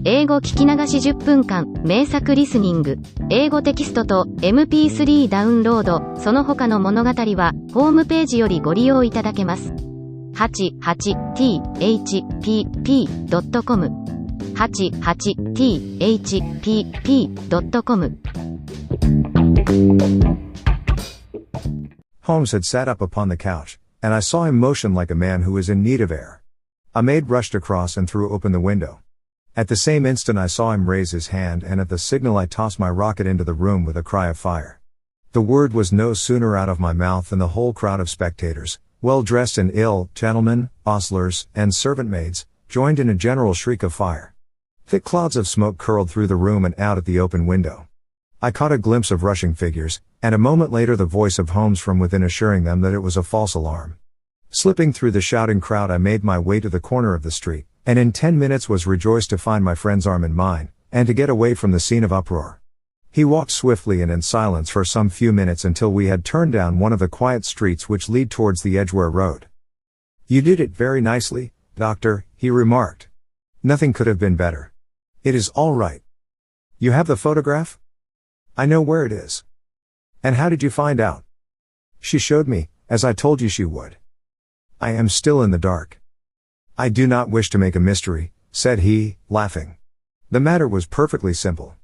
英語聞き流し10分間、名作リスニング、英語テキストと MP3 ダウンロード、その他の物語は、ホームページよりご利用いただけます。88thpp.com 88thpp.com Holmes had sat up upon the couch, and I saw him motion like a man who was in need of air. A maid rushed across and threw open the window. At the same instant I saw him raise his hand, and at the signal I tossed my rocket into the room with a cry of fire. The word was no sooner out of my mouth than the whole crowd of spectators, well-dressed and ill, gentlemen, ostlers, and servant maids, joined in a general shriek of fire. Thick clouds of smoke curled through the room and out at the open window. I caught a glimpse of rushing figures, and a moment later the voice of Holmes from within assuring them that it was a false alarm. Slipping through the shouting crowd I made my way to the corner of the street, and in 10 minutes was rejoiced to find my friend's arm in mine, and to get away from the scene of uproar. He walked swiftly and in silence for some few minutes until we had turned down one of the quiet streets which lead towards the Edgware Road. "You did it very nicely, Doctor," he remarked. "Nothing could have been better. It is all right. You have the photograph? I know where it is. And how did you find out?" "She showed me, as I told you she would. I am still in the dark." "I do not wish to make a mystery," said he, laughing. "The matter was perfectly simple.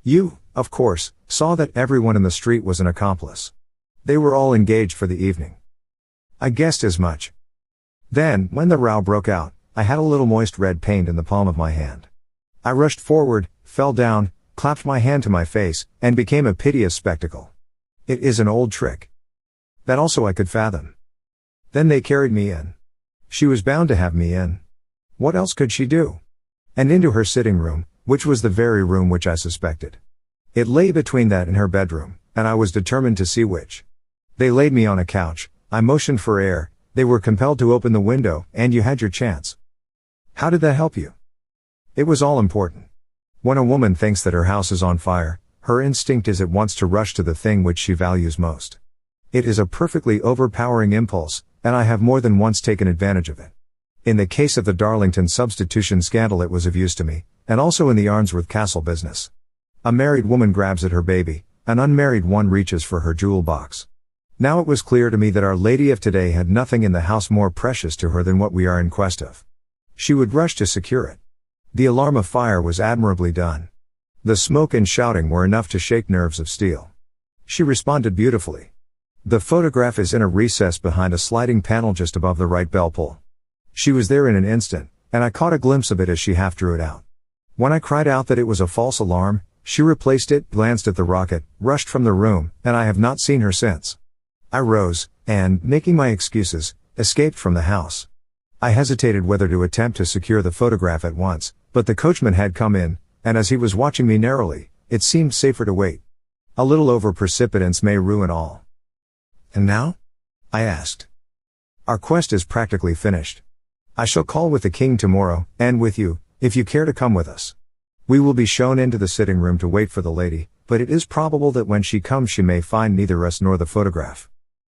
You, of course, saw that everyone in the street was an accomplice. They were all engaged for the evening. I guessed as much. Then, when the row broke out, I had a little moist red paint in the palm of my hand. I rushed forward, fell down, clapped my hand to my face, and became a piteous spectacle. It is an old trick. That also I could fathom. Then they carried me in. She was bound to have me in. What else could she do? And into her sitting room, which was the very room which I suspected. It lay between that and her bedroom, and I was determined to see which. They laid me on a couch, I motioned for air, they were compelled to open the window, and you had your chance. How did that help you?" "It was all important. When a woman thinks that her house is on fire, her instinct is at once to rush to the thing which she values most. It is a perfectly overpowering impulse, and I have more than once taken advantage of it. In the case of the Darlington substitution scandal it was of use to me, and also in the Arnsworth Castle business. A married woman grabs at her baby, an unmarried one reaches for her jewel box. Now it was clear to me that Our Lady of today had nothing in the house more precious to her than what we are in quest of. She would rush to secure it. The alarm of fire was admirably done. The smoke and shouting were enough to shake nerves of steel. She responded beautifully. The photograph is in a recess behind a sliding panel just above the right bell pull. She was there in an instant, and I caught a glimpse of it as she half drew it out. When I cried out that it was a false alarm, she replaced it, glanced at the rocket, rushed from the room, and I have not seen her since. I rose, and, making my excuses, escaped from the house. I hesitated whether to attempt to secure the photograph at once, but the coachman had come in, and as he was watching me narrowly, it seemed safer to wait. A little over-precipitance may ruin all. "And now?" I asked. "Our quest is practically finished. I shall call with the king tomorrow, and with you, if you care to come with us. We will be shown into the sitting room to wait for the lady, but it is probable that when she comes she may find neither us nor the photograph.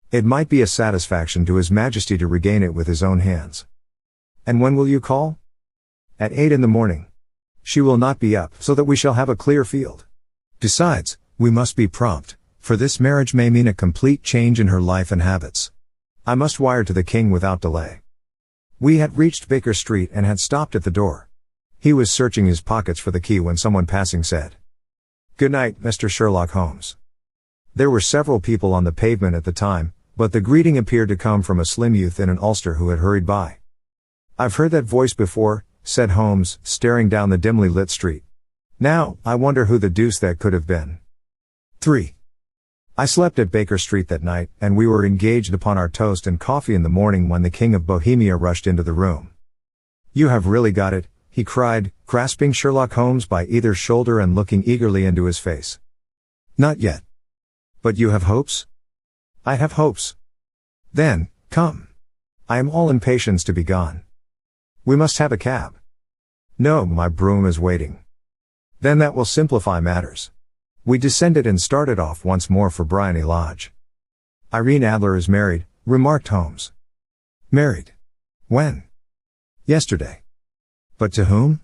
It might be a satisfaction to His Majesty to regain it with his own hands." "And when will you call?" "At 8 in the morning. She will not be up, so that we shall have a clear field. Besides, we must be prompt, for this marriage may mean a complete change in her life and habits. I must wire to the king without delay." We had reached Baker Street and had stopped at the door. He was searching his pockets for the key when someone passing said, "Good night, Mr. Sherlock Holmes." There were several people on the pavement at the time, but the greeting appeared to come from a slim youth in an ulster who had hurried by. "I've heard that voice before," said Holmes, staring down the dimly lit street. "Now, I wonder who the deuce that could have been." 3. I slept at Baker Street that night, and we were engaged upon our toast and coffee in the morning when the King of Bohemia rushed into the room. "You have really got it," he cried, grasping Sherlock Holmes by either shoulder and looking eagerly into his face. "Not yet. But you have hopes?" "I have hopes." "Then, come. I am all impatience to be gone." "We must have a cab." "No, my brougham is waiting." "Then that will simplify matters." We descended and started off once more for Briony Lodge. "Irene Adler is married," remarked Holmes. "Married? When?" "Yesterday." "But to whom?"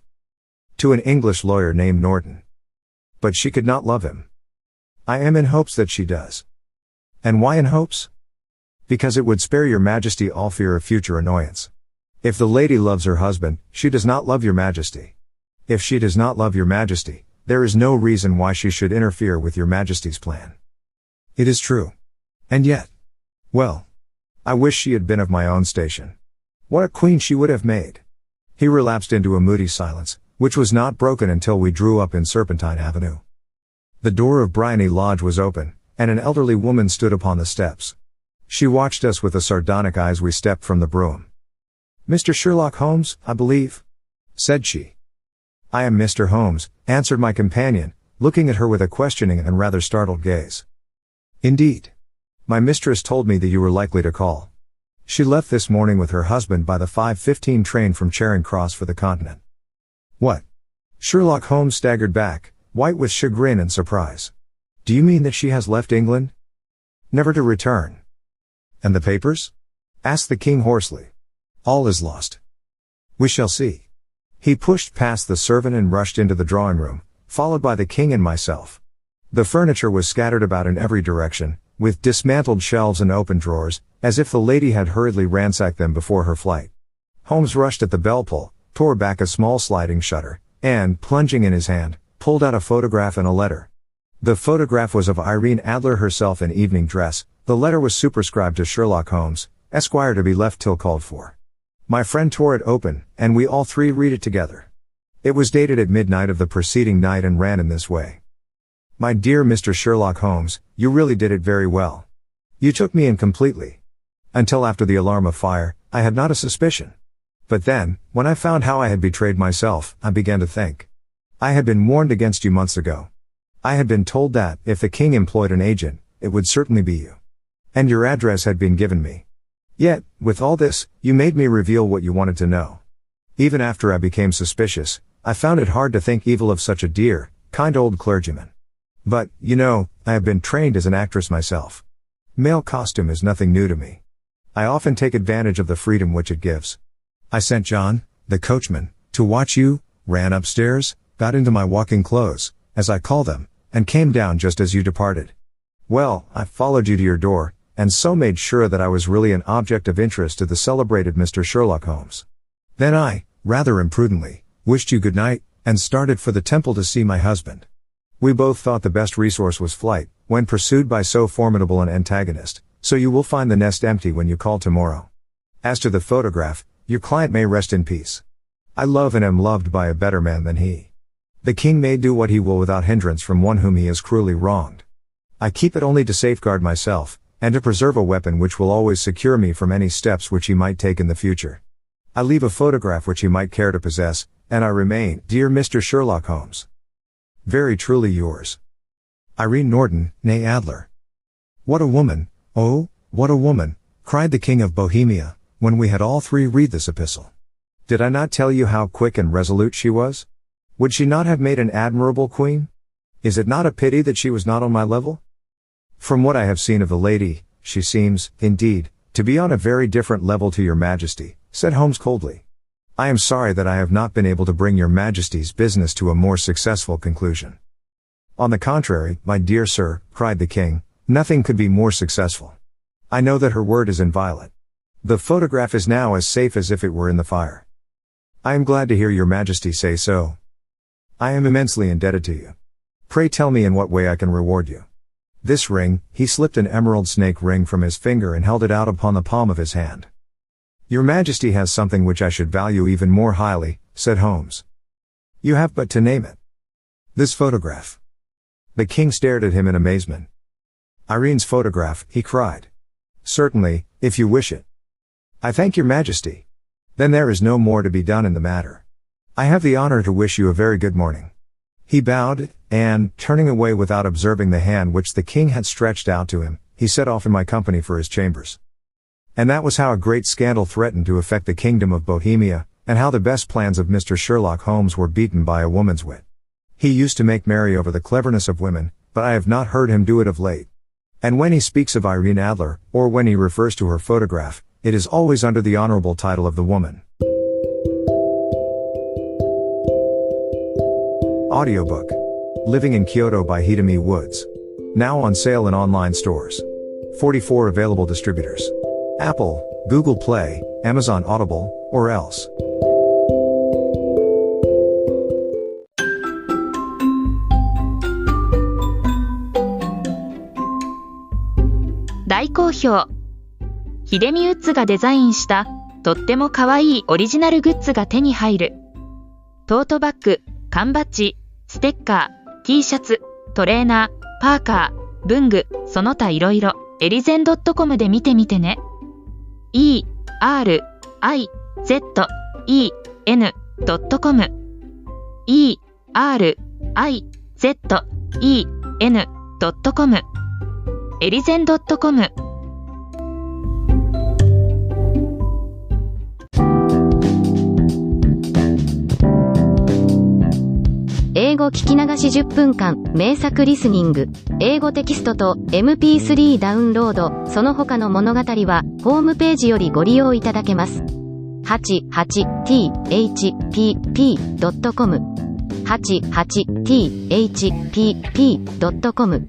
to an English lawyer named Norton. But she could not love him. I am in hopes that she does. And why in hopes? Because it would spare your majesty all fear of future annoyance. If the lady loves her husband, she does not love your majesty. If she does not love your majesty, there is no reason why she should interfere with your majesty's plan. It is true. And yet, well, I wish she had been of my own station. What a queen she would have made. He relapsed into a moody silence, which was not broken until we drew up in Serpentine Avenue. The door of Bryony Lodge was open, and an elderly woman stood upon the steps. She watched us with a sardonic eye as we stepped from the brougham. "Mr. Sherlock Holmes, I believe?" said she. "I am Mr. Holmes," answered my companion, looking at her with a questioning and rather startled gaze. "Indeed. My mistress told me that you were likely to call. She left this morning with her husband by the 5:15 train from Charing Cross for the continent." "What?" Sherlock Holmes staggered back, white with chagrin and surprise. "Do you mean that she has left England? Never to return?" "And the papers?" asked the king hoarsely. "All is lost. We shall see." He pushed past the servant and rushed into the drawing room, followed by the king and myself. The furniture was scattered about in every direction, with dismantled shelves and open drawers, as if the lady had hurriedly ransacked them before her flight. Holmes rushed at the bell pull, tore back a small sliding shutter, and, plunging in his hand, pulled out a photograph and a letter. The photograph was of Irene Adler herself in evening dress. The letter was superscribed to Sherlock Holmes, Esquire, to be left till called for. My friend tore it open, and we all three read it together. It was dated at midnight of the preceding night and ran in this way. "My dear Mr. Sherlock Holmes, you really did it very well. You took me in completely. Until after the alarm of fire, I had not a suspicion. But then, when I found how I had betrayed myself, I began to think. I had been warned against you months ago. I had been told that, if the king employed an agent, it would certainly be you. And your address had been given me. Yet, with all this, you made me reveal what you wanted to know. Even after I became suspicious, I found it hard to think evil of such a dear, kind old clergyman. But, you know, I have been trained as an actress myself. Male costume is nothing new to me. I often take advantage of the freedom which it gives. I sent John, the coachman, to watch you, ran upstairs, got into my walking clothes, as I call them, and came down just as you departed. Well, I followed you to your door, and so made sure that I was really an object of interest to the celebrated Mr. Sherlock Holmes. Then I, rather imprudently, wished you good night, and started for the temple to see my husband. We both thought the best resource was flight, when pursued by so formidable an antagonist, so you will find the nest empty when you call tomorrow. As to the photograph, your client may rest in peace. I love and am loved by a better man than he. The king may do what he will without hindrance from one whom he has cruelly wronged. I keep it only to safeguard myself, and to preserve a weapon which will always secure me from any steps which he might take in the future. I leave a photograph which he might care to possess, and I remain, dear Mr. Sherlock Holmes, very truly yours, Irene Norton, née Adler. What a woman, oh, what a woman, cried the King of Bohemia, when we had all three read this epistle. Did I not tell you how quick and resolute she was? Would she not have made an admirable queen? Is it not a pity that she was not on my level? From what I have seen of the lady, she seems, indeed, to be on a very different level to your majesty, said Holmes coldly. I am sorry that I have not been able to bring your majesty's business to a more successful conclusion. On the contrary, my dear sir, cried the king, nothing could be more successful. I know that her word is inviolate. The photograph is now as safe as if it were in the fire. I am glad to hear your majesty say so. I am immensely indebted to you. Pray tell me in what way I can reward you. This ring, he slipped an emerald snake ring from his finger and held it out upon the palm of his hand. Your majesty has something which I should value even more highly, said Holmes. You have but to name it. This photograph. The king stared at him in amazement. Irene's photograph, he cried. Certainly, if you wish it. I thank your majesty. Then there is no more to be done in the matter. I have the honor to wish you a very good morning. He bowed, and, turning away without observing the hand which the king had stretched out to him, he set off in my company for his chambers. And that was how a great scandal threatened to affect the kingdom of Bohemia, and how the best plans of Mr. Sherlock Holmes were beaten by a woman's wit. He used to make merry over the cleverness of women, but I have not heard him do it of late. And when he speaks of Irene Adler, or when he refers to her photograph, it is always under the honorable title of the woman. Audiobook. Living in Kyoto by Hidemi Woods. Now on sale in online stores. 44 available distributors. Apple, Google Play, Amazon Audible, or else. 大好評。ヒデミウッズがデザインしたとっても可愛いオリジナルグッズが手に入る。トートバッグ、缶バッジ、ステッカー、T シャツ、トレーナー、パーカー、文具、その他いろいろ、エリゼン .com で見てみてね。erizen.com erizen.com エリゼン .com。 英語聞き流し10分間名作リスニング。英語テキストと MP3 ダウンロード、その他の物語はホームページよりご利用いただけます。88thpp.com 88thpp.com